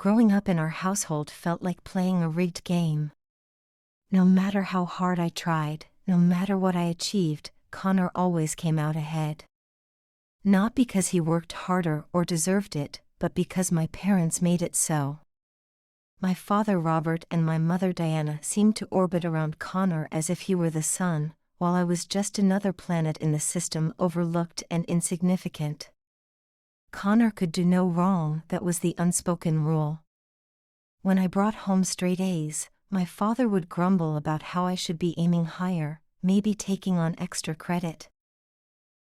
Growing up in our household felt like playing a rigged game. No matter how hard I tried, no matter what I achieved, Connor always came out ahead. Not because he worked harder or deserved it, but because my parents made it so. My father Robert and my mother Diana seemed to orbit around Connor as if he were the sun, while I was just another planet in the system, overlooked and insignificant. Connor could do no wrong, that was the unspoken rule. When I brought home straight A's, my father would grumble about how I should be aiming higher, maybe taking on extra credit.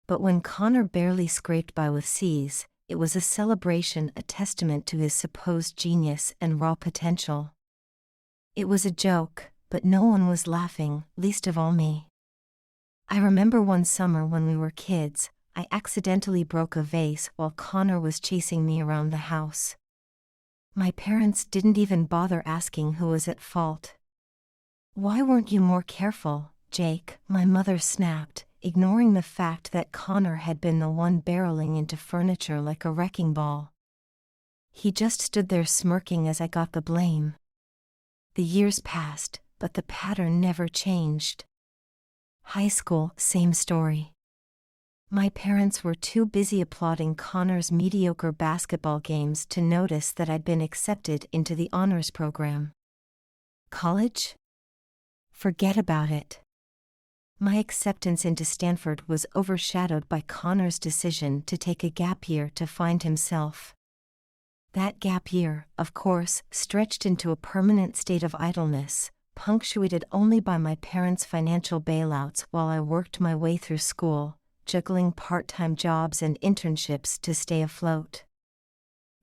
But when Connor barely scraped by with C's, it was a celebration, a testament to his supposed genius and raw potential. It was a joke, but no one was laughing, least of all me. I remember one summer when we were kids, I accidentally broke a vase while Connor was chasing me around the house. My parents didn't even bother asking who was at fault. "Why weren't you more careful, Jake?" my mother snapped, ignoring the fact that Connor had been the one barreling into furniture like a wrecking ball. He just stood there smirking as I got the blame. The years passed, but the pattern never changed. High school, same story. My parents were too busy applauding Connor's mediocre basketball games to notice that I'd been accepted into the honors program. College? Forget about it. My acceptance into Stanford was overshadowed by Connor's decision to take a gap year to find himself. That gap year, of course, stretched into a permanent state of idleness, punctuated only by my parents' financial bailouts while I worked my way through school, juggling part-time jobs and internships to stay afloat.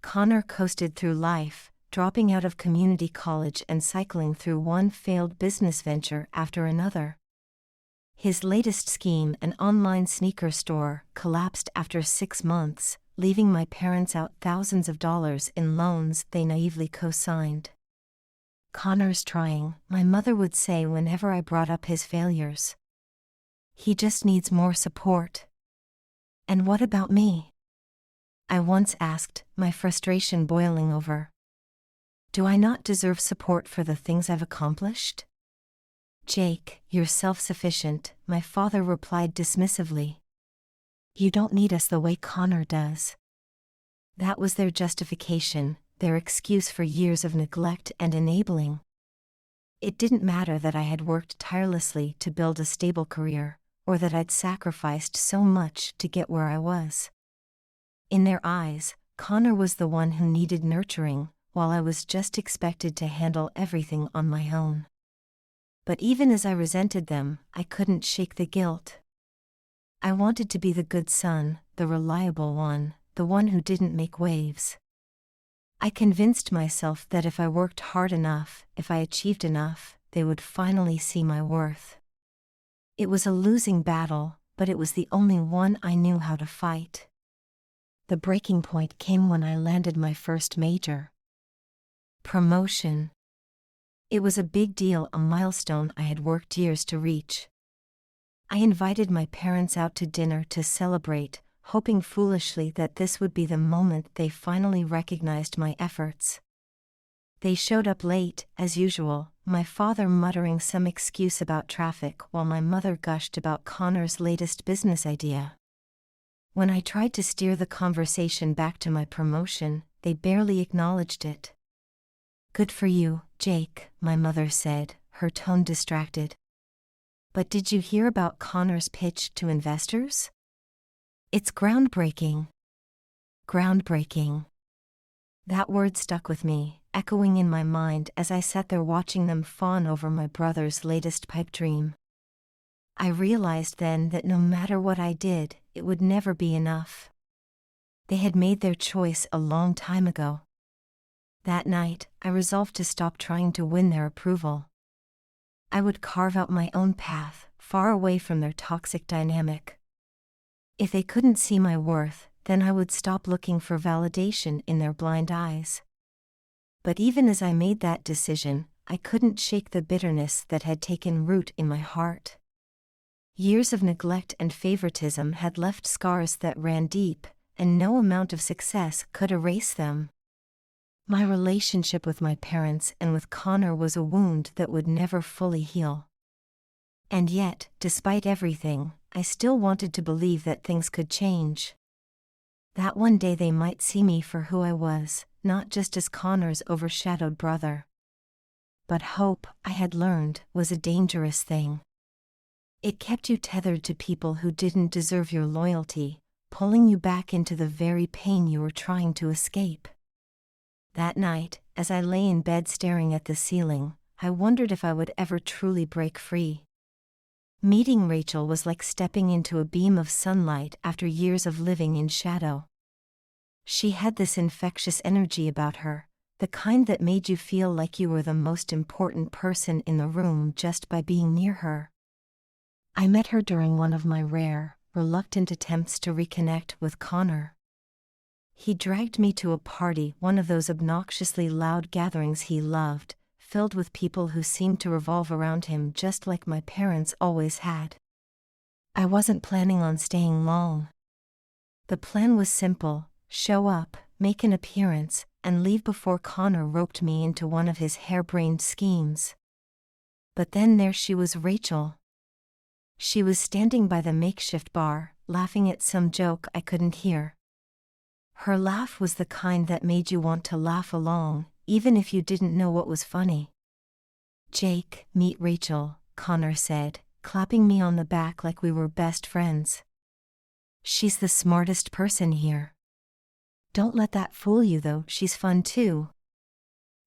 Connor coasted through life, dropping out of community college and cycling through one failed business venture after another. His latest scheme, an online sneaker store, collapsed after 6 months, leaving my parents out thousands of dollars in loans they naively co-signed. "Connor's trying," my mother would say whenever I brought up his failures. "He just needs more support." "And what about me?" I once asked, my frustration boiling over. "Do I not deserve support for the things I've accomplished?" "Jake, you're self-sufficient," my father replied dismissively. "You don't need us the way Connor does." That was their justification, their excuse for years of neglect and enabling. It didn't matter that I had worked tirelessly to build a stable career, or that I'd sacrificed so much to get where I was. In their eyes, Connor was the one who needed nurturing, while I was just expected to handle everything on my own. But even as I resented them, I couldn't shake the guilt. I wanted to be the good son, the reliable one, the one who didn't make waves. I convinced myself that if I worked hard enough, if I achieved enough, they would finally see my worth. It was a losing battle, but it was the only one I knew how to fight. The breaking point came when I landed my first major promotion. It was a big deal, a milestone I had worked years to reach. I invited my parents out to dinner to celebrate, hoping foolishly that this would be the moment they finally recognized my efforts. They showed up late, as usual, my father muttering some excuse about traffic while my mother gushed about Connor's latest business idea. When I tried to steer the conversation back to my promotion, they barely acknowledged it. "Good for you, Jake," my mother said, her tone distracted. "But did you hear about Connor's pitch to investors? It's groundbreaking." Groundbreaking. That word stuck with me, echoing in my mind as I sat there watching them fawn over my brother's latest pipe dream. I realized then that no matter what I did, it would never be enough. They had made their choice a long time ago. That night, I resolved to stop trying to win their approval. I would carve out my own path, far away from their toxic dynamic. If they couldn't see my worth, then I would stop looking for validation in their blind eyes. But even as I made that decision, I couldn't shake the bitterness that had taken root in my heart. Years of neglect and favoritism had left scars that ran deep, and no amount of success could erase them. My relationship with my parents and with Connor was a wound that would never fully heal. And yet, despite everything, I still wanted to believe that things could change. That one day they might see me for who I was, not just as Connor's overshadowed brother. But hope, I had learned, was a dangerous thing. It kept you tethered to people who didn't deserve your loyalty, pulling you back into the very pain you were trying to escape. That night, as I lay in bed staring at the ceiling, I wondered if I would ever truly break free. Meeting Rachel was like stepping into a beam of sunlight after years of living in shadow. She had this infectious energy about her, the kind that made you feel like you were the most important person in the room just by being near her. I met her during one of my rare, reluctant attempts to reconnect with Connor. He dragged me to a party, one of those obnoxiously loud gatherings he loved, filled with people who seemed to revolve around him just like my parents always had. I wasn't planning on staying long. The plan was simple: show up, make an appearance, and leave before Connor roped me into one of his harebrained schemes. But then there she was, Rachel. She was standing by the makeshift bar, laughing at some joke I couldn't hear. Her laugh was the kind that made you want to laugh along, even if you didn't know what was funny. "Jake, meet Rachel," Connor said, clapping me on the back like we were best friends. "She's the smartest person here. Don't let that fool you though, she's fun too."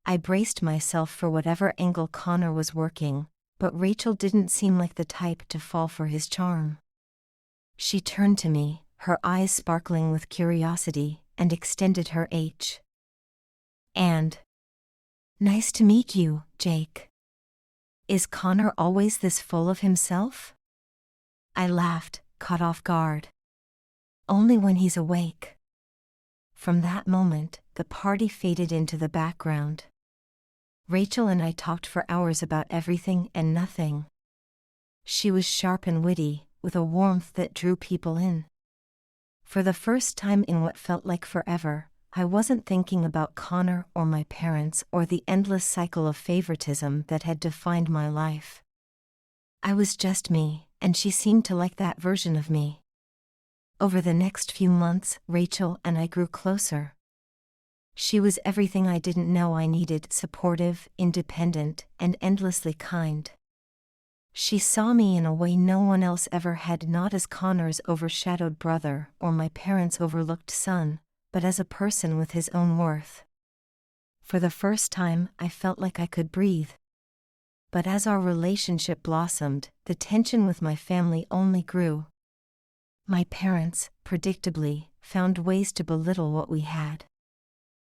I braced myself for whatever angle Connor was working, but Rachel didn't seem like the type to fall for his charm. She turned to me, her eyes sparkling with curiosity, and extended her hand. "Nice to meet you, Jake. Is Connor always this full of himself?" I laughed, caught off guard. "Only when he's awake." From that moment, the party faded into the background. Rachel and I talked for hours about everything and nothing. She was sharp and witty, with a warmth that drew people in. For the first time in what felt like forever, I wasn't thinking about Connor or my parents or the endless cycle of favoritism that had defined my life. I was just me, and she seemed to like that version of me. Over the next few months, Rachel and I grew closer. She was everything I didn't know I needed: supportive, independent, and endlessly kind. She saw me in a way no one else ever had, not as Connor's overshadowed brother or my parents' overlooked son, but as a person with his own worth. For the first time, I felt like I could breathe. But as our relationship blossomed, the tension with my family only grew. My parents, predictably, found ways to belittle what we had.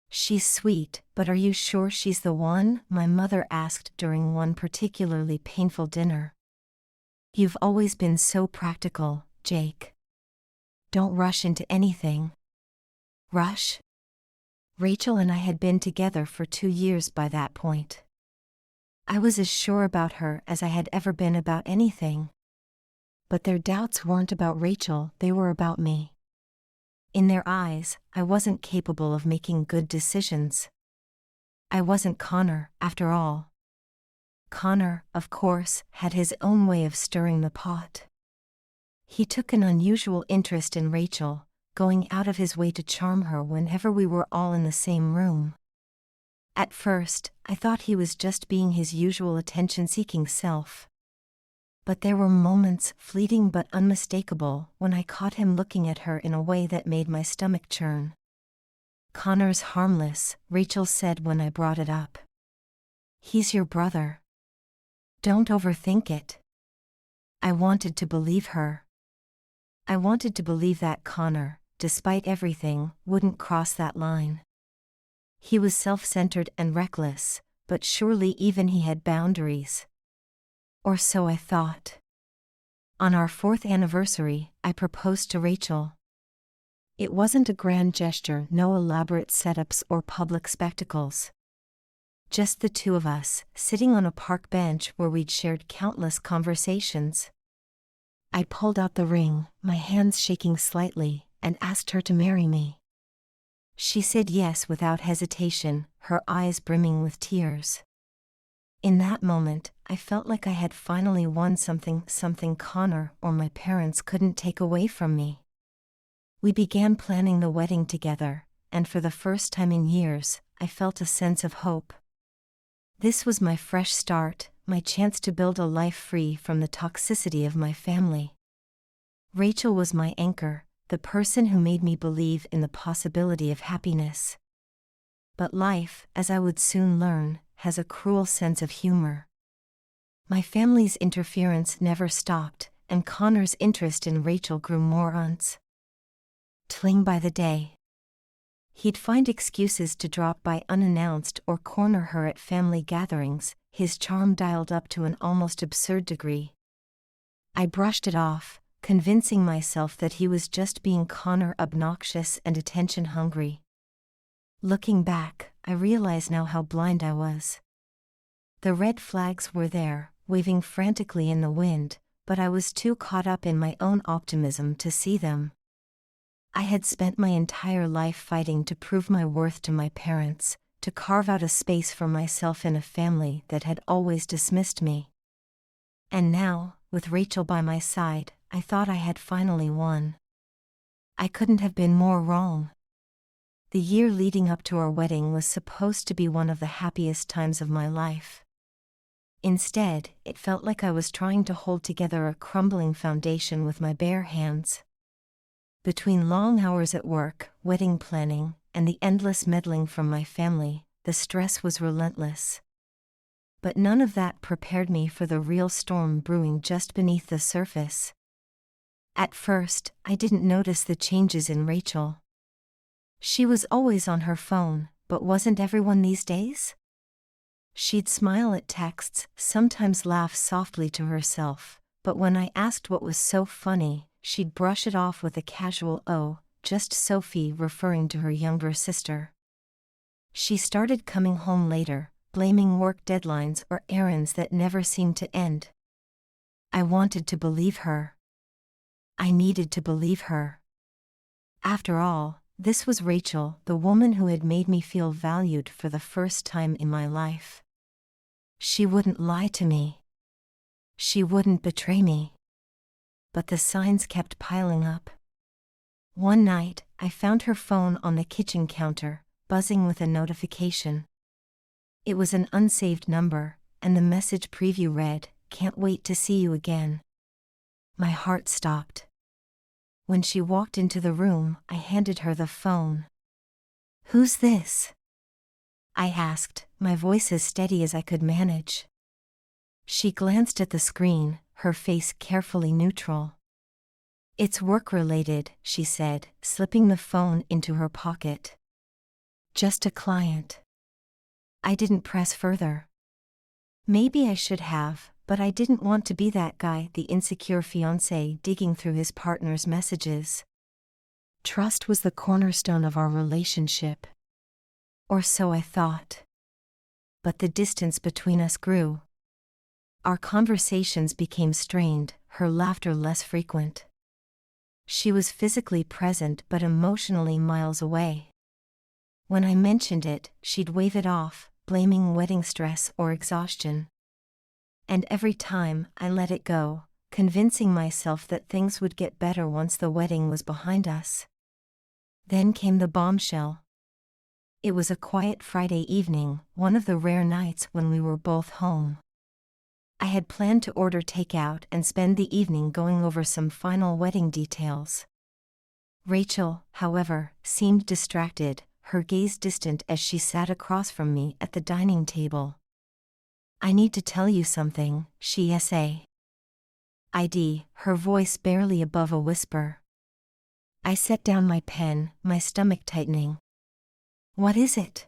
"She's sweet, but are you sure she's the one?" my mother asked during one particularly painful dinner. "You've always been so practical, Jake. Don't rush into anything." Rush? Rachel and I had been together for 2 years by that point. I was as sure about her as I had ever been about anything. But their doubts weren't about Rachel, they were about me. In their eyes, I wasn't capable of making good decisions. I wasn't Connor, after all. Connor, of course, had his own way of stirring the pot. He took an unusual interest in Rachel, going out of his way to charm her whenever we were all in the same room. At first, I thought he was just being his usual attention-seeking self. But there were moments, fleeting but unmistakable, when I caught him looking at her in a way that made my stomach churn. "Connor's harmless," Rachel said when I brought it up. "He's your brother. Don't overthink it." I wanted to believe her. I wanted to believe that Connor, despite everything, wouldn't cross that line. He was self-centered and reckless, but surely even he had boundaries. Or so I thought. On our 4th anniversary, I proposed to Rachel. It wasn't a grand gesture, no elaborate setups or public spectacles. Just the two of us, sitting on a park bench where we'd shared countless conversations. I pulled out the ring, my hands shaking slightly, and asked her to marry me. She said yes without hesitation, her eyes brimming with tears. In that moment, I felt like I had finally won something Connor or my parents couldn't take away from me. We began planning the wedding together, and for the first time in years, I felt a sense of hope. This was my fresh start, my chance to build a life free from the toxicity of my family. Rachel was my anchor, the person who made me believe in the possibility of happiness. But life, as I would soon learn, has a cruel sense of humor. My family's interference never stopped, and Connor's interest in Rachel grew more unsettling by the day. He'd find excuses to drop by unannounced or corner her at family gatherings, his charm dialed up to an almost absurd degree. I brushed it off, convincing myself that he was just being Connor, obnoxious and attention-hungry. Looking back, I realize now how blind I was. The red flags were there, waving frantically in the wind, but I was too caught up in my own optimism to see them. I had spent my entire life fighting to prove my worth to my parents, to carve out a space for myself in a family that had always dismissed me. And now, with Rachel by my side, I thought I had finally won. I couldn't have been more wrong. The year leading up to our wedding was supposed to be one of the happiest times of my life. Instead, it felt like I was trying to hold together a crumbling foundation with my bare hands. Between long hours at work, wedding planning, and the endless meddling from my family, the stress was relentless. But none of that prepared me for the real storm brewing just beneath the surface. At first, I didn't notice the changes in Rachel. She was always on her phone, but wasn't everyone these days? She'd smile at texts, sometimes laugh softly to herself, but when I asked what was so funny, she'd brush it off with a casual "oh, just Sophie," referring to her younger sister. She started coming home later, blaming work deadlines or errands that never seemed to end. I wanted to believe her. I needed to believe her. After all, this was Rachel, the woman who had made me feel valued for the first time in my life. She wouldn't lie to me. She wouldn't betray me. But the signs kept piling up. One night, I found her phone on the kitchen counter, buzzing with a notification. It was an unsaved number, and the message preview read, "Can't wait to see you again." My heart stopped. When she walked into the room, I handed her the phone. "Who's this?" I asked, my voice as steady as I could manage. She glanced at the screen, her face carefully neutral. "It's work-related," she said, slipping the phone into her pocket. "Just a client." I didn't press further. Maybe I should have, but I didn't want to be that guy, the insecure fiancé digging through his partner's messages. Trust was the cornerstone of our relationship. Or so I thought. But the distance between us grew. Our conversations became strained, her laughter less frequent. She was physically present but emotionally miles away. When I mentioned it, she'd wave it off, blaming wedding stress or exhaustion. And every time, I let it go, convincing myself that things would get better once the wedding was behind us. Then came the bombshell. It was a quiet Friday evening, one of the rare nights when we were both home. I had planned to order takeout and spend the evening going over some final wedding details. Rachel, however, seemed distracted, her gaze distant as she sat across from me at the dining table. "I need to tell you something," she said. Her voice barely above a whisper. I set down my pen, my stomach tightening. "What is it?"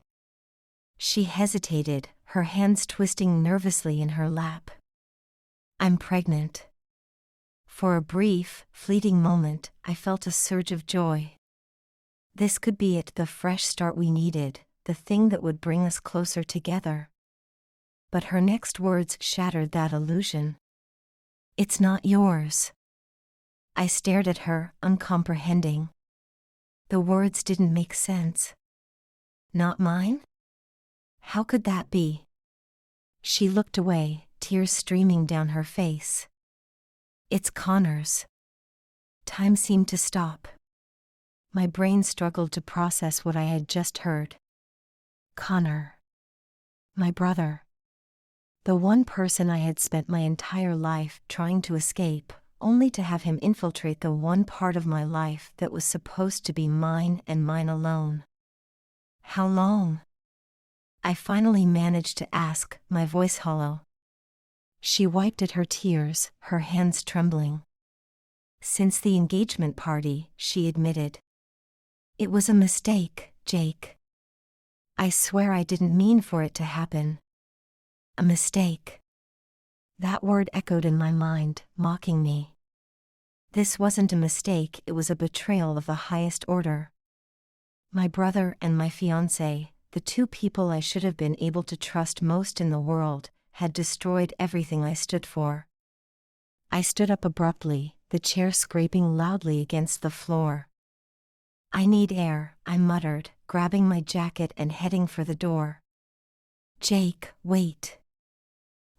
She hesitated, her hands twisting nervously in her lap. "I'm pregnant." For a brief, fleeting moment, I felt a surge of joy. This could be it, the fresh start we needed, the thing that would bring us closer together. But her next words shattered that illusion. "It's not yours." I stared at her, uncomprehending. The words didn't make sense. Not mine? How could that be? She looked away, tears streaming down her face. It's Connor's. Time seemed to stop. My brain struggled to process what I had just heard. Connor. My brother. The one person I had spent my entire life trying to escape, only to have him infiltrate the one part of my life that was supposed to be mine and mine alone. How long? I finally managed to ask, my voice hollow. She wiped at her tears, her hands trembling. Since the engagement party, she admitted. It was a mistake, Jake. I swear I didn't mean for it to happen. A mistake. That word echoed in my mind, mocking me. This wasn't a mistake, it was a betrayal of the highest order. My brother and my fiancée, the two people I should have been able to trust most in the world, had destroyed everything I stood for. I stood up abruptly, the chair scraping loudly against the floor. I need air, I muttered, grabbing my jacket and heading for the door. Jake, wait.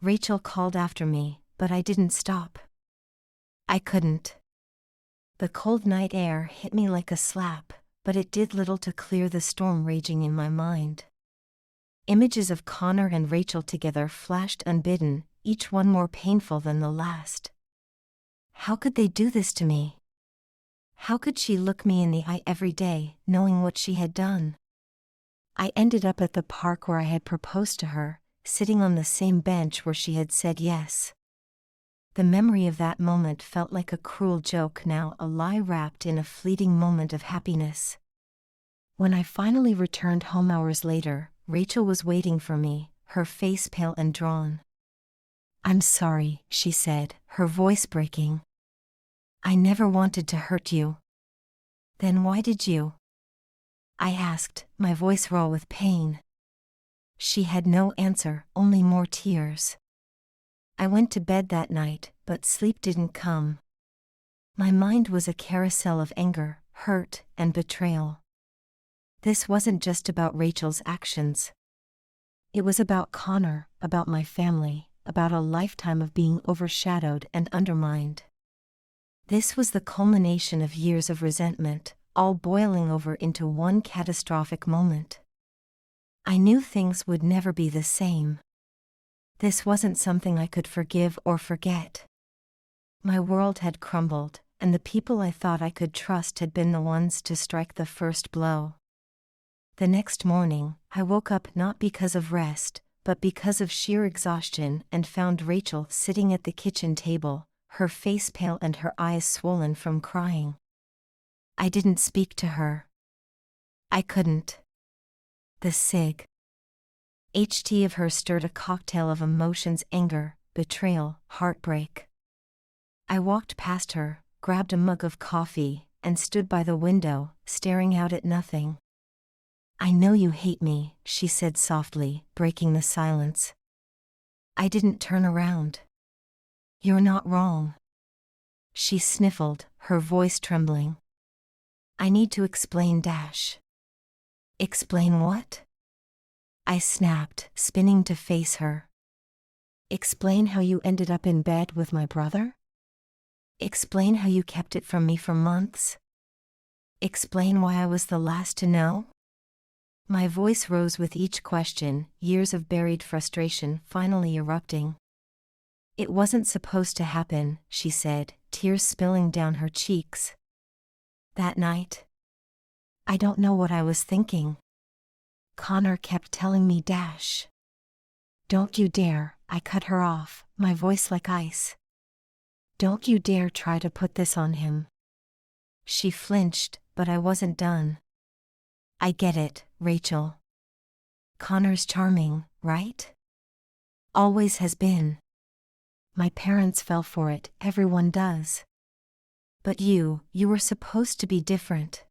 Rachel called after me, but I didn't stop. I couldn't. The cold night air hit me like a slap, but it did little to clear the storm raging in my mind. Images of Connor and Rachel together flashed unbidden, each one more painful than the last. How could they do this to me? How could she look me in the eye every day, knowing what she had done? I ended up at the park where I had proposed to her, sitting on the same bench where she had said yes. The memory of that moment felt like a cruel joke now, a lie wrapped in a fleeting moment of happiness. When I finally returned home hours later, Rachel was waiting for me, her face pale and drawn. I'm sorry, she said, her voice breaking. I never wanted to hurt you. Then why did you? I asked, my voice raw with pain. She had no answer, only more tears. I went to bed that night, but sleep didn't come. My mind was a carousel of anger, hurt, and betrayal. This wasn't just about Rachel's actions. It was about Connor, about my family, about a lifetime of being overshadowed and undermined. This was the culmination of years of resentment, all boiling over into one catastrophic moment. I knew things would never be the same. This wasn't something I could forgive or forget. My world had crumbled, and the people I thought I could trust had been the ones to strike the first blow. The next morning, I woke up not because of rest, but because of sheer exhaustion, and found Rachel sitting at the kitchen table, her face pale and her eyes swollen from crying. I didn't speak to her. I couldn't. The cig. HT of her stirred a cocktail of emotions: anger, betrayal, heartbreak. I walked past her, grabbed a mug of coffee, and stood by the window, staring out at nothing. I know you hate me, she said softly, breaking the silence. I didn't turn around. You're not wrong. She sniffled, her voice trembling. I need to explain. Explain what? I snapped, spinning to face her. Explain how you ended up in bed with my brother? Explain how you kept it from me for months? Explain why I was the last to know? My voice rose with each question, years of buried frustration finally erupting. It wasn't supposed to happen, she said, tears spilling down her cheeks. That night, I don't know what I was thinking. Connor kept telling me. Don't you dare, I cut her off, my voice like ice. Don't you dare try to put this on him. She flinched, but I wasn't done. I get it, Rachel. Connor's charming, right? Always has been. My parents fell for it, everyone does. But you were supposed to be different.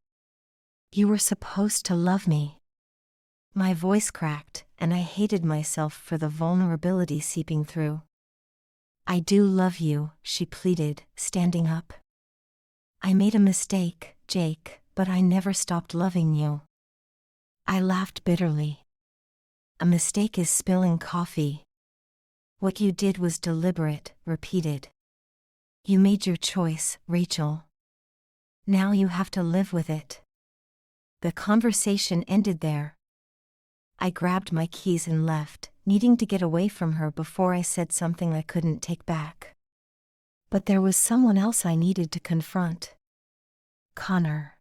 You were supposed to love me. My voice cracked, and I hated myself for the vulnerability seeping through. I do love you, she pleaded, standing up. I made a mistake, Jake, but I never stopped loving you. I laughed bitterly. A mistake is spilling coffee. What you did was deliberate, repeated. You made your choice, Rachel. Now you have to live with it. The conversation ended there. I grabbed my keys and left, needing to get away from her before I said something I couldn't take back. But there was someone else I needed to confront. Connor.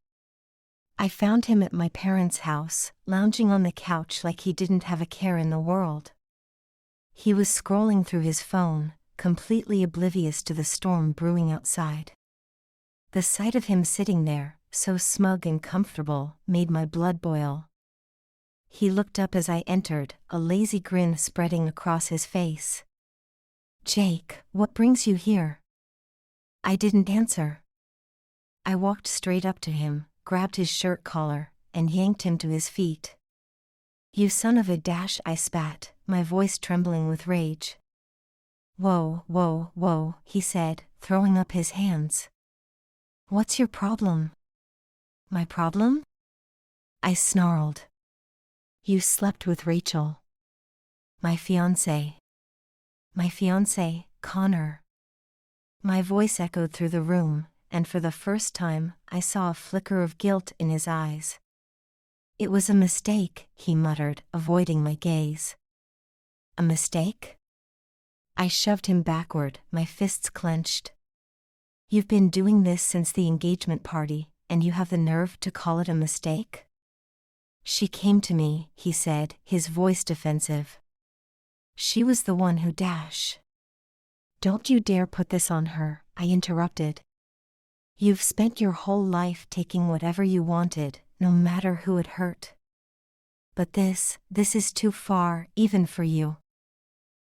I found him at my parents' house, lounging on the couch like he didn't have a care in the world. He was scrolling through his phone, completely oblivious to the storm brewing outside. The sight of him sitting there, so smug and comfortable, made my blood boil. He looked up as I entered, a lazy grin spreading across his face. "Jake, what brings you here?" I didn't answer. I walked straight up to him, grabbed his shirt collar, and yanked him to his feet. "You son of a dash," I spat, my voice trembling with rage. "Whoa, whoa, whoa," he said, throwing up his hands. "What's your problem?" "My problem?" I snarled. "You slept with Rachel." "My fiancée." "My fiancé, Connor." My voice echoed through the room, and for the first time, I saw a flicker of guilt in his eyes. "It was a mistake," he muttered, avoiding my gaze. "A mistake?" I shoved him backward, my fists clenched. "You've been doing this since the engagement party, and you have the nerve to call it a mistake?" "She came to me," he said, his voice defensive. "She was the one who dash." "Don't you dare put this on her," I interrupted. "You've spent your whole life taking whatever you wanted, no matter who it hurt. But this is too far, even for you."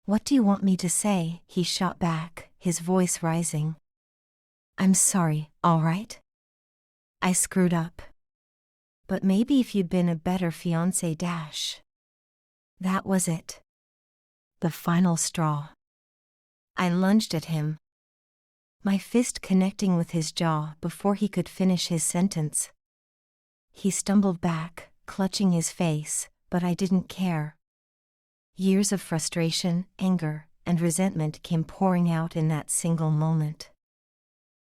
"What do you want me to say?" he shot back, his voice rising. "I'm sorry, all right?" I screwed up. "But maybe if you'd been a better fiancé dash." That was it. The final straw. I lunged at him, my fist connecting with his jaw before he could finish his sentence. He stumbled back, clutching his face, but I didn't care. Years of frustration, anger, and resentment came pouring out in that single moment.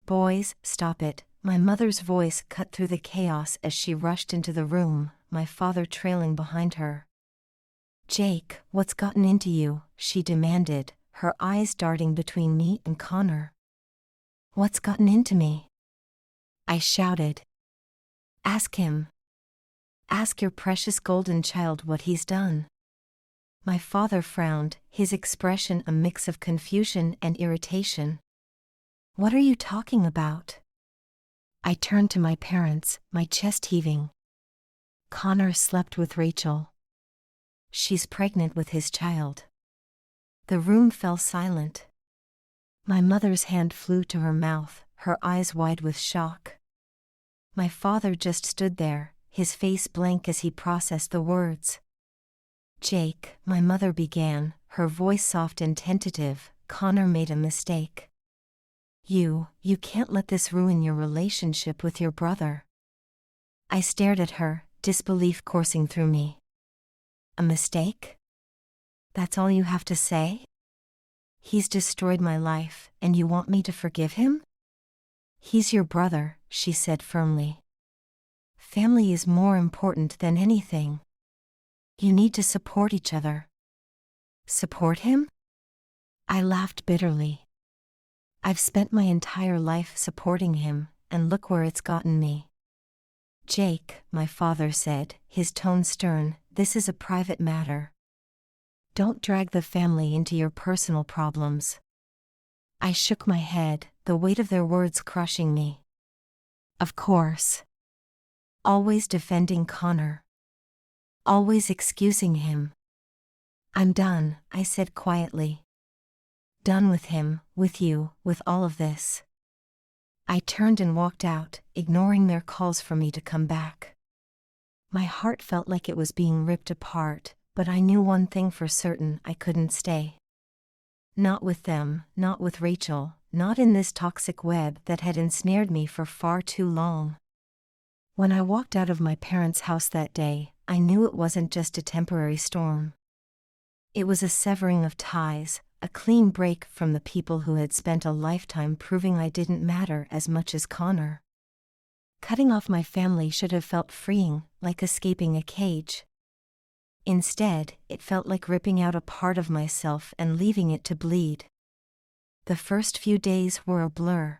"Boys, stop it," my mother's voice cut through the chaos as she rushed into the room, my father trailing behind her. "Jake, what's gotten into you?" she demanded, her eyes darting between me and Connor. "What's gotten into me?" I shouted. "Ask him. Ask your precious golden child what he's done." My father frowned, his expression a mix of confusion and irritation. "What are you talking about?" I turned to my parents, my chest heaving. "Connor slept with Rachel. She's pregnant with his child." The room fell silent. My mother's hand flew to her mouth, her eyes wide with shock. My father just stood there, his face blank as he processed the words. "Jake," my mother began, her voice soft and tentative, "Connor made a mistake. You can't let this ruin your relationship with your brother." I stared at her, disbelief coursing through me. "A mistake? That's all you have to say? He's destroyed my life, and you want me to forgive him?" "He's your brother," she said firmly. "Family is more important than anything. You need to support each other." "Support him?" I laughed bitterly. "I've spent my entire life supporting him, and look where it's gotten me." "Jake," my father said, his tone stern, "this is a private matter. Don't drag the family into your personal problems." I shook my head, the weight of their words crushing me. Of course. Always defending Connor. Always excusing him. "I'm done," I said quietly. "Done with him, with you, with all of this." I turned and walked out, ignoring their calls for me to come back. My heart felt like it was being ripped apart, but I knew one thing for certain: I couldn't stay. Not with them, not with Rachel, not in this toxic web that had ensnared me for far too long. When I walked out of my parents' house that day, I knew it wasn't just a temporary storm. It was a severing of ties, a clean break from the people who had spent a lifetime proving I didn't matter as much as Connor. Cutting off my family should have felt freeing, like escaping a cage. Instead, it felt like ripping out a part of myself and leaving it to bleed. The first few days were a blur.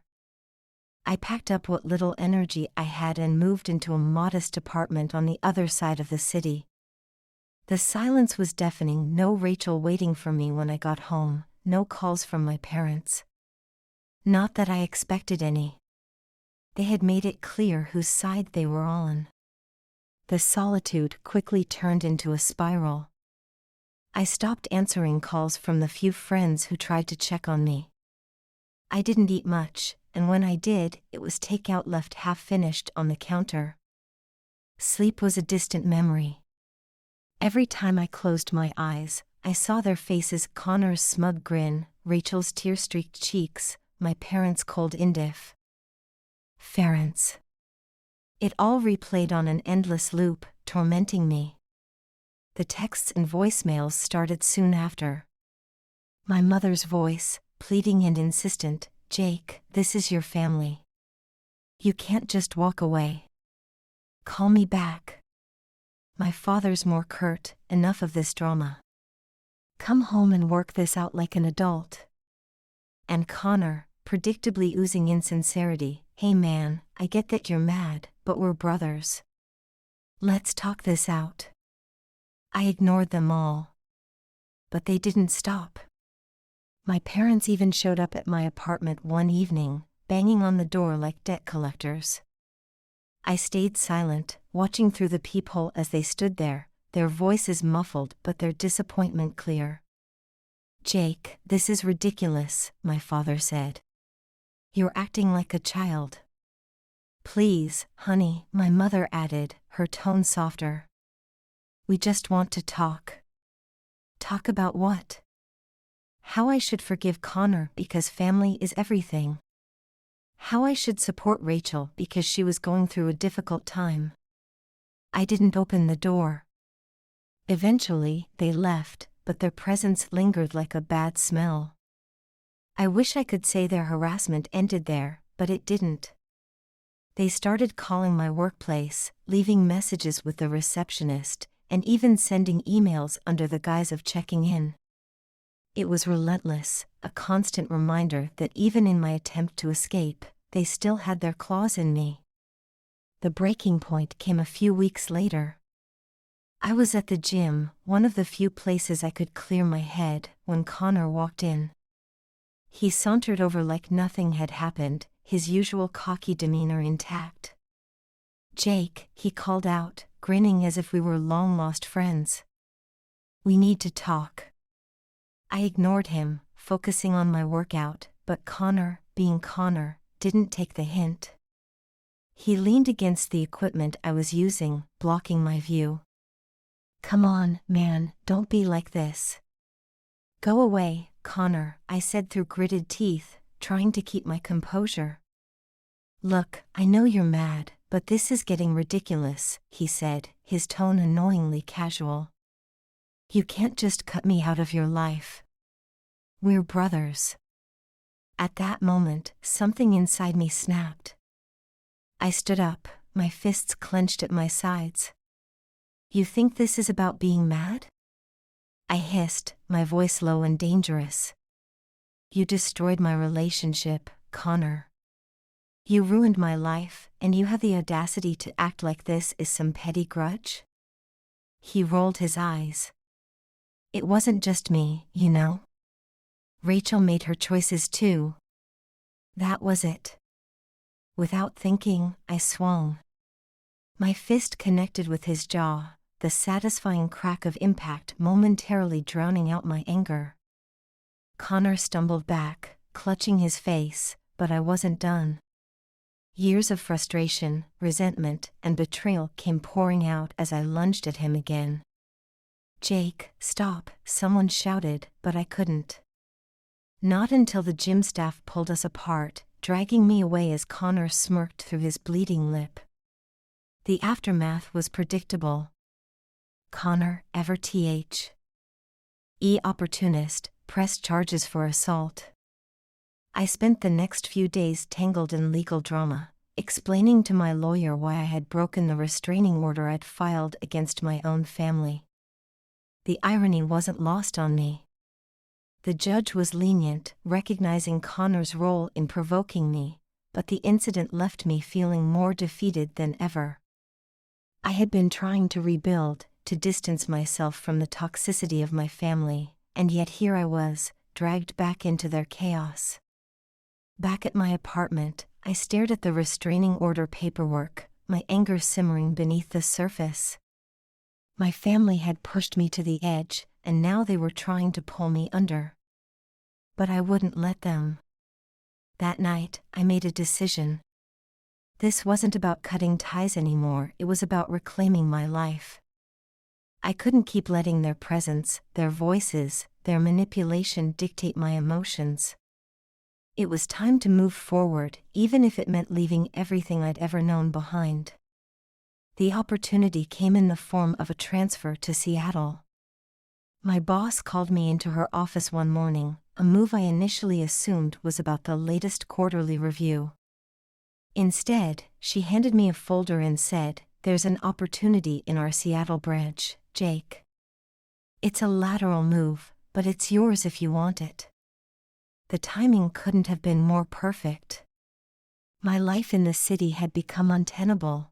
I packed up what little energy I had and moved into a modest apartment on the other side of the city. The silence was deafening, no Rachel waiting for me when I got home, no calls from my parents. Not that I expected any. They had made it clear whose side they were on. The solitude quickly turned into a spiral. I stopped answering calls from the few friends who tried to check on me. I didn't eat much, and when I did, it was takeout left half-finished on the counter. Sleep was a distant memory. Every time I closed my eyes, I saw their faces, Connor's smug grin, Rachel's tear-streaked cheeks, my parents' cold indifference. It all replayed on an endless loop, tormenting me. The texts and voicemails started soon after. My mother's voice, pleading and insistent, "Jake, this is your family. You can't just walk away. Call me back." My father's more curt, "Enough of this drama. Come home and work this out like an adult." And Connor, predictably oozing insincerity, "Hey man, I get that you're mad, but we're brothers. Let's talk this out." I ignored them all. But they didn't stop. My parents even showed up at my apartment one evening, banging on the door like debt collectors. I stayed silent, watching through the peephole as they stood there, their voices muffled but their disappointment clear. "Jake, this is ridiculous," my father said. "You're acting like a child." "Please, honey," my mother added, her tone softer. "We just want to talk." "Talk about what?" "How I should forgive Connor because family is everything. How I should support Rachel because she was going through a difficult time." I didn't open the door. Eventually, they left, but their presence lingered like a bad smell. I wish I could say their harassment ended there, but it didn't. They started calling my workplace, leaving messages with the receptionist, and even sending emails under the guise of checking in. It was relentless, a constant reminder that even in my attempt to escape, they still had their claws in me. The breaking point came a few weeks later. I was at the gym, one of the few places I could clear my head, when Connor walked in. He sauntered over like nothing had happened, his usual cocky demeanor intact. "Jake," he called out, grinning as if we were long-lost friends. "We need to talk." I ignored him, focusing on my workout, but Connor, being Connor, didn't take the hint. He leaned against the equipment I was using, blocking my view. "Come on, man, don't be like this." "Go away, Connor," I said through gritted teeth, trying to keep my composure. "Look, I know you're mad, but this is getting ridiculous," he said, his tone annoyingly casual. "You can't just cut me out of your life. We're brothers." At that moment, something inside me snapped. I stood up, my fists clenched at my sides. "You think this is about being mad?" I hissed, my voice low and dangerous. "You destroyed my relationship, Connor. You ruined my life, and you have the audacity to act like this is some petty grudge?" He rolled his eyes. "It wasn't just me, you know. Rachel made her choices too. That was it." Without thinking, I swung. My fist connected with his jaw, the satisfying crack of impact momentarily drowning out my anger. Connor stumbled back, clutching his face, but I wasn't done. Years of frustration, resentment, and betrayal came pouring out as I lunged at him again. "Jake, stop," someone shouted, but I couldn't. Not until the gym staff pulled us apart, dragging me away as Connor smirked through his bleeding lip. The aftermath was predictable. Connor, ever th. Opportunist, pressed charges for assault. I spent the next few days tangled in legal drama, explaining to my lawyer why I had broken the restraining order I'd filed against my own family. The irony wasn't lost on me. The judge was lenient, recognizing Connor's role in provoking me, but the incident left me feeling more defeated than ever. I had been trying to rebuild, to distance myself from the toxicity of my family, and yet here I was, dragged back into their chaos. Back at my apartment, I stared at the restraining order paperwork, my anger simmering beneath the surface. My family had pushed me to the edge, and now they were trying to pull me under. But I wouldn't let them. That night, I made a decision. This wasn't about cutting ties anymore, it was about reclaiming my life. I couldn't keep letting their presence, their voices, their manipulation dictate my emotions. It was time to move forward, even if it meant leaving everything I'd ever known behind. The opportunity came in the form of a transfer to Seattle. My boss called me into her office one morning, a move I initially assumed was about the latest quarterly review. Instead, she handed me a folder and said, "There's an opportunity in our Seattle branch, Jake. It's a lateral move, but it's yours if you want it." The timing couldn't have been more perfect. My life in the city had become untenable.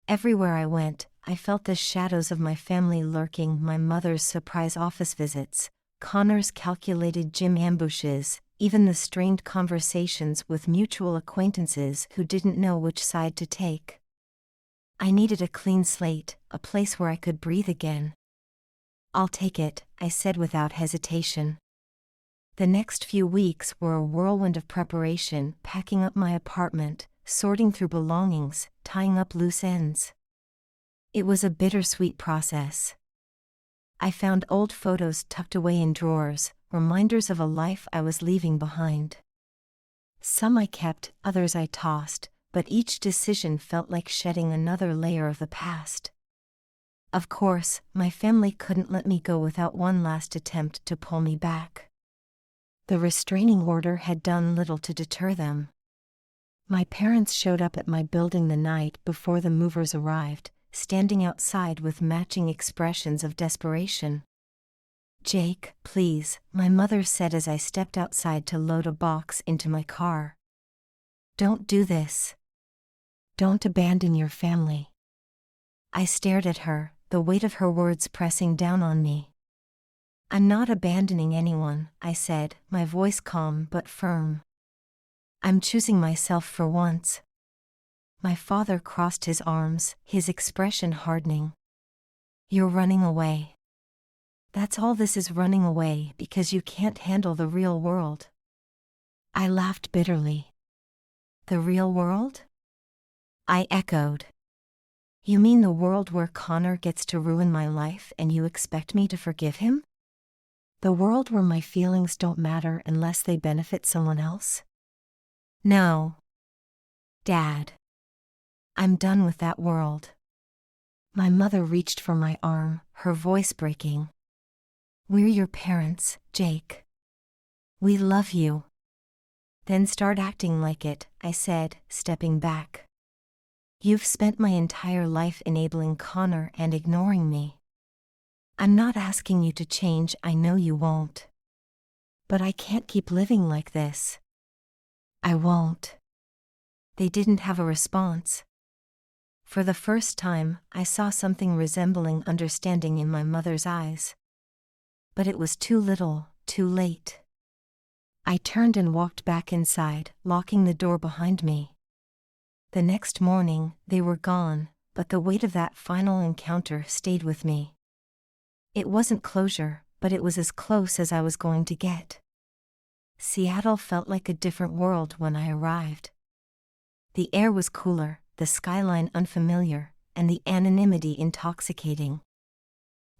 Everywhere I went, I felt the shadows of my family lurking, my mother's surprise office visits, Connor's calculated gym ambushes, even the strained conversations with mutual acquaintances who didn't know which side to take. I needed a clean slate, a place where I could breathe again. "I'll take it," I said without hesitation. The next few weeks were a whirlwind of preparation, packing up my apartment, sorting through belongings, tying up loose ends. It was a bittersweet process. I found old photos tucked away in drawers, reminders of a life I was leaving behind. Some I kept, others I tossed, but each decision felt like shedding another layer of the past. Of course, my family couldn't let me go without one last attempt to pull me back. The restraining order had done little to deter them. My parents showed up at my building the night before the movers arrived, standing outside with matching expressions of desperation. "Jake, please," my mother said as I stepped outside to load a box into my car. "Don't do this. Don't abandon your family." I stared at her, the weight of her words pressing down on me. "I'm not abandoning anyone," I said, my voice calm but firm. "I'm choosing myself for once." My father crossed his arms, his expression hardening. "You're running away. That's all this is, running away because you can't handle the real world." I laughed bitterly. "The real world?" I echoed. "You mean the world where Connor gets to ruin my life and you expect me to forgive him? The world where my feelings don't matter unless they benefit someone else?" "No, Dad. I'm done with that world." My mother reached for my arm, her voice breaking. "We're your parents, Jake. We love you." "Then start acting like it," I said, stepping back. "You've spent my entire life enabling Connor and ignoring me. I'm not asking you to change, I know you won't. But I can't keep living like this." "I won't." They didn't have a response. For the first time, I saw something resembling understanding in my mother's eyes. But it was too little, too late. I turned and walked back inside, locking the door behind me. The next morning, they were gone, but the weight of that final encounter stayed with me. It wasn't closure, but it was as close as I was going to get. Seattle felt like a different world when I arrived. The air was cooler, the skyline unfamiliar, and the anonymity intoxicating.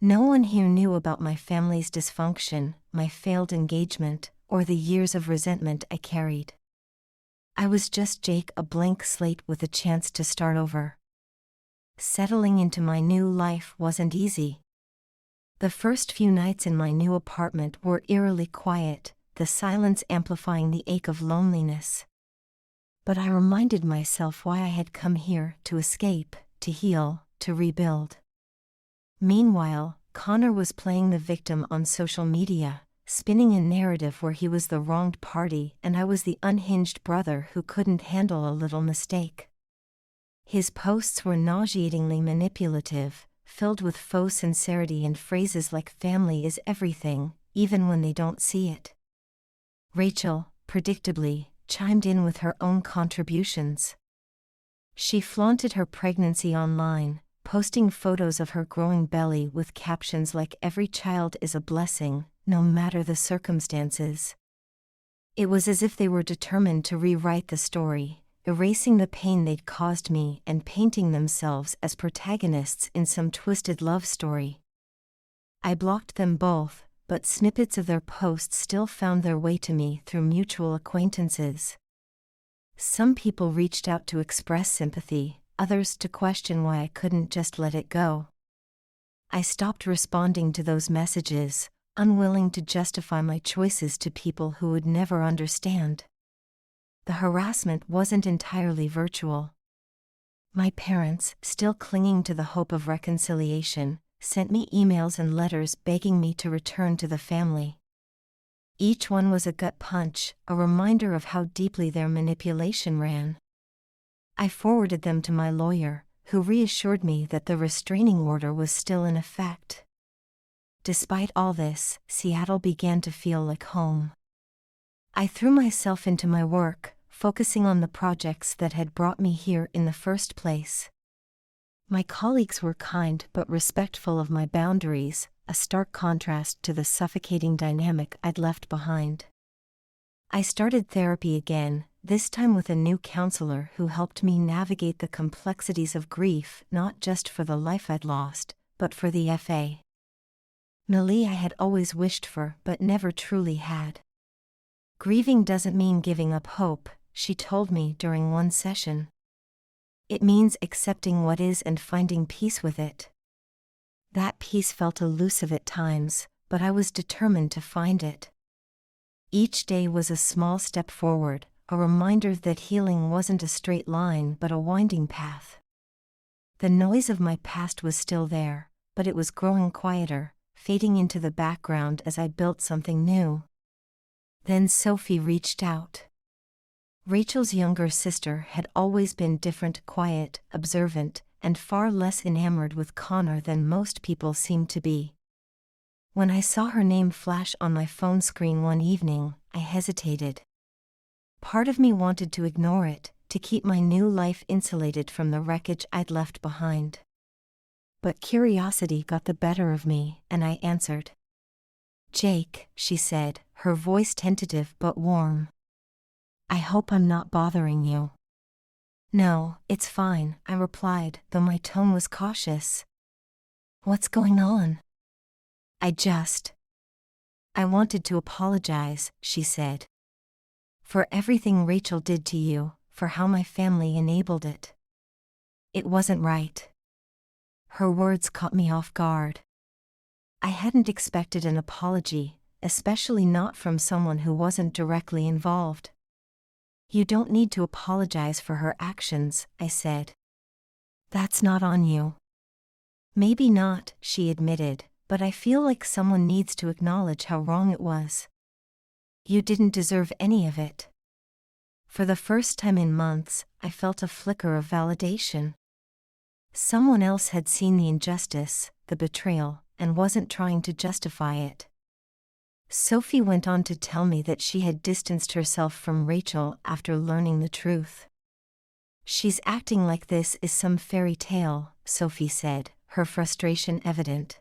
No one here knew about my family's dysfunction, my failed engagement, or the years of resentment I carried. I was just Jake, a blank slate with a chance to start over. Settling into my new life wasn't easy. The first few nights in my new apartment were eerily quiet, the silence amplifying the ache of loneliness. But I reminded myself why I had come here: to escape, to heal, to rebuild. Meanwhile, Connor was playing the victim on social media, spinning a narrative where he was the wronged party and I was the unhinged brother who couldn't handle a little mistake. His posts were nauseatingly manipulative, filled with faux sincerity and phrases like "family is everything," even when they don't see it. Rachel, predictably, chimed in with her own contributions. She flaunted her pregnancy online, posting photos of her growing belly with captions like "every child is a blessing, no matter the circumstances." It was as if they were determined to rewrite the story, erasing the pain they'd caused me and painting themselves as protagonists in some twisted love story. I blocked them both, but snippets of their posts still found their way to me through mutual acquaintances. Some people reached out to express sympathy, others to question why I couldn't just let it go. I stopped responding to those messages, unwilling to justify my choices to people who would never understand. The harassment wasn't entirely virtual. My parents, still clinging to the hope of reconciliation, sent me emails and letters begging me to return to the family. Each one was a gut punch, a reminder of how deeply their manipulation ran. I forwarded them to my lawyer, who reassured me that the restraining order was still in effect. Despite all this, Seattle began to feel like home. I threw myself into my work, focusing on the projects that had brought me here in the first place. My colleagues were kind but respectful of my boundaries, a stark contrast to the suffocating dynamic I'd left behind. I started therapy again, this time with a new counselor who helped me navigate the complexities of grief, not just for the life I'd lost, but for the family I had always wished for but never truly had. Grieving doesn't mean giving up hope, she told me during one session. It means accepting what is and finding peace with it. That peace felt elusive at times, but I was determined to find it. Each day was a small step forward, a reminder that healing wasn't a straight line but a winding path. The noise of my past was still there, but it was growing quieter, fading into the background as I built something new. Then Sophie reached out. Rachel's younger sister had always been different, quiet, observant, and far less enamored with Connor than most people seemed to be. When I saw her name flash on my phone screen one evening, I hesitated. Part of me wanted to ignore it, to keep my new life insulated from the wreckage I'd left behind. But curiosity got the better of me, and I answered. "Jake," she said, her voice tentative but warm. "I hope I'm not bothering you." "No, it's fine," I replied, though my tone was cautious. "What's going on?" I wanted to apologize," she said. "For everything Rachel did to you, for how my family enabled it. It wasn't right." Her words caught me off guard. I hadn't expected an apology, especially not from someone who wasn't directly involved. "You don't need to apologize for her actions," I said. "That's not on you." "Maybe not," she admitted, "but I feel like someone needs to acknowledge how wrong it was. You didn't deserve any of it." For the first time in months, I felt a flicker of validation. Someone else had seen the injustice, the betrayal, and wasn't trying to justify it. Sophie went on to tell me that she had distanced herself from Rachel after learning the truth. "She's acting like this is some fairy tale," Sophie said, her frustration evident.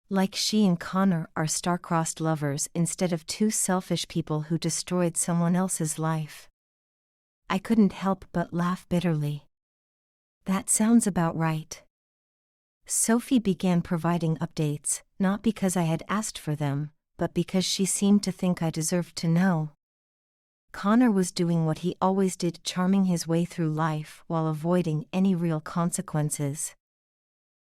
"Like she and Connor are star-crossed lovers instead of two selfish people who destroyed someone else's life." I couldn't help but laugh bitterly. That sounds about right. Sophie began providing updates, not because I had asked for them, but because she seemed to think I deserved to know. Connor was doing what he always did, charming his way through life while avoiding any real consequences.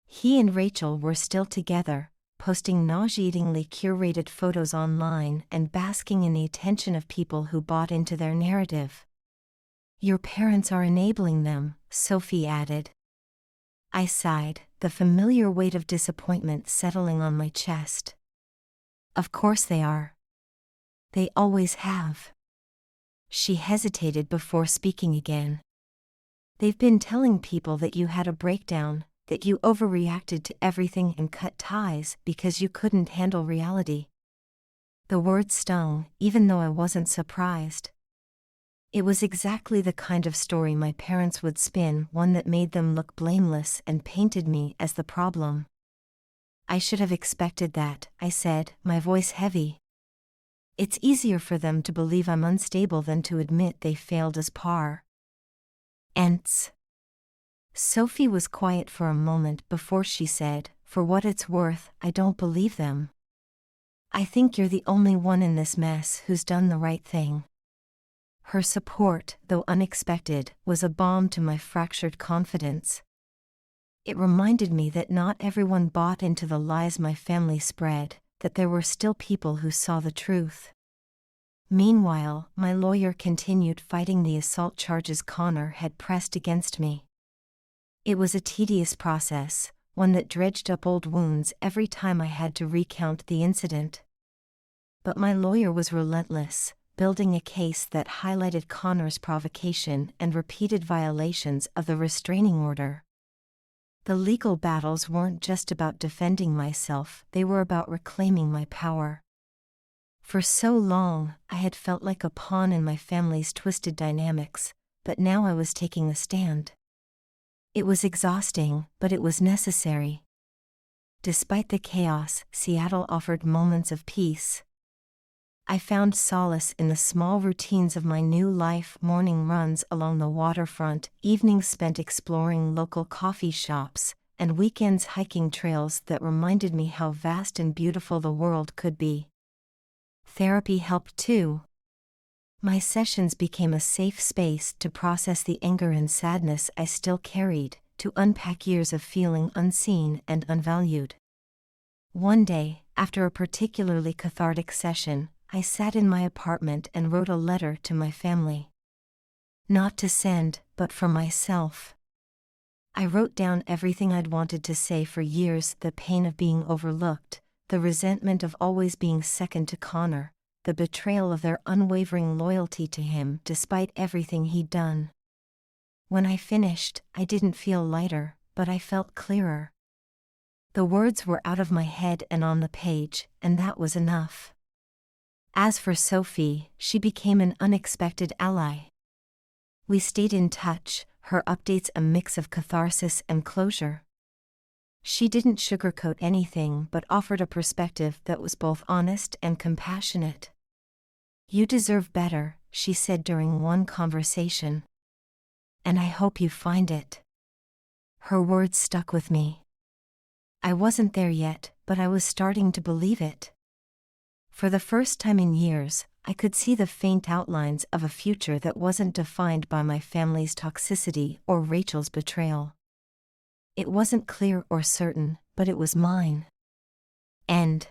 He and Rachel were still together, posting nauseatingly curated photos online and basking in the attention of people who bought into their narrative. "Your parents are enabling them," Sophie added. I sighed, the familiar weight of disappointment settling on my chest. "Of course they are. They always have." She hesitated before speaking again. "They've been telling people that you had a breakdown, that you overreacted to everything and cut ties because you couldn't handle reality." The words stung, even though I wasn't surprised. It was exactly the kind of story my parents would spin, one that made them look blameless and painted me as the problem. "I should have expected that," I said, my voice heavy. "It's easier for them to believe I'm unstable than to admit they failed as parents." Sophie was quiet for a moment before she said, "For what it's worth, I don't believe them. I think you're the only one in this mess who's done the right thing." Her support, though unexpected, was a balm to my fractured confidence. It reminded me that not everyone bought into the lies my family spread, that there were still people who saw the truth. Meanwhile, my lawyer continued fighting the assault charges Connor had pressed against me. It was a tedious process, one that dredged up old wounds every time I had to recount the incident. But my lawyer was relentless, building a case that highlighted Connor's provocation and repeated violations of the restraining order. The legal battles weren't just about defending myself, they were about reclaiming my power. For so long, I had felt like a pawn in my family's twisted dynamics, but now I was taking a stand. It was exhausting, but it was necessary. Despite the chaos, Seattle offered moments of peace. I found solace in the small routines of my new life: morning runs along the waterfront, evenings spent exploring local coffee shops, and weekends hiking trails that reminded me how vast and beautiful the world could be. Therapy helped too. My sessions became a safe space to process the anger and sadness I still carried, to unpack years of feeling unseen and unvalued. One day, after a particularly cathartic session, I sat in my apartment and wrote a letter to my family. Not to send, but for myself. I wrote down everything I'd wanted to say for years: the pain of being overlooked, the resentment of always being second to Connor, the betrayal of their unwavering loyalty to him despite everything he'd done. When I finished, I didn't feel lighter, but I felt clearer. The words were out of my head and on the page, and that was enough. As for Sophie, she became an unexpected ally. We stayed in touch, her updates a mix of catharsis and closure. She didn't sugarcoat anything but offered a perspective that was both honest and compassionate. "You deserve better," she said during one conversation. "And I hope you find it." Her words stuck with me. I wasn't there yet, but I was starting to believe it. For the first time in years, I could see the faint outlines of a future that wasn't defined by my family's toxicity or Rachel's betrayal. It wasn't clear or certain, but it was mine. And